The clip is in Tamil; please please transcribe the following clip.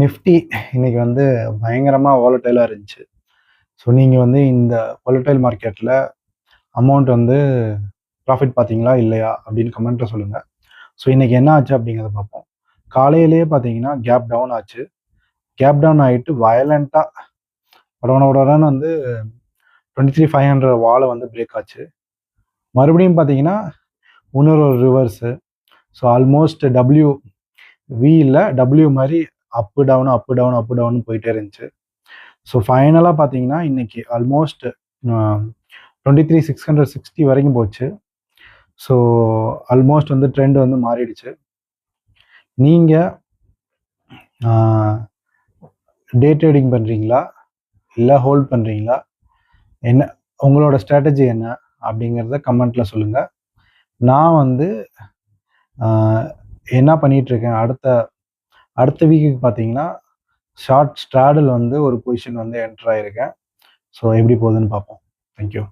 நிஃப்டி இன்னைக்கு வந்து பயங்கரமாக வாலட்டைலாக இருந்துச்சு. ஸோ நீங்கள் வந்து இந்த வாலட்டைல் மார்க்கெட்டில் அமௌண்ட் வந்து ப்ராஃபிட் பார்த்தீங்களா இல்லையா அப்படின்னு கமெண்ட்டில் சொல்லுங்கள். ஸோ இன்றைக்கி என்ன ஆச்சு அப்படிங்கிறத பார்ப்போம். காலையிலேயே பார்த்தீங்கன்னா கேப் டவுன் ஆச்சு. கேப் டவுன் ஆகிட்டு வயலண்ட்டாக உடனே வந்து 23,500 வாலை வந்து பிரேக் ஆச்சு. மறுபடியும் பார்த்தீங்கன்னா இன்னொரு ரிவர்ஸு. ஸோ ஆல்மோஸ்ட் வி இல்லை டபிள்யூ மாதிரி அப்பு டவுன் போயிட்டே இருந்துச்சு. ஸோ ஃபைனலாக பார்த்தீங்கன்னா இன்னைக்கு ஆல்மோஸ்ட் 23,660 வரைக்கும் போச்சு. ஸோ ஆல்மோஸ்ட் வந்து ட்ரெண்ட் வந்து மாறிடுச்சு. நீங்கள் டே ட்ரேடிங் பண்ணுறீங்களா இல்லை ஹோல்ட் பண்ணுறீங்களா, என்ன உங்களோட ஸ்ட்ராட்டஜி என்ன அப்படிங்கிறத கமெண்ட்டில் சொல்லுங்கள். நான் வந்து என்ன பண்ணிகிட்ருக்கேன், அடுத்த வீக்குக்கு பார்த்தீங்கன்னா ஷார்ட் ஸ்ட்ராடல் வந்து ஒரு பொசிஷன் வந்து என்டர் ஆகிருக்கேன். ஸோ எப்படி போகுதுன்னு பார்ப்போம். தேங்க்யூ.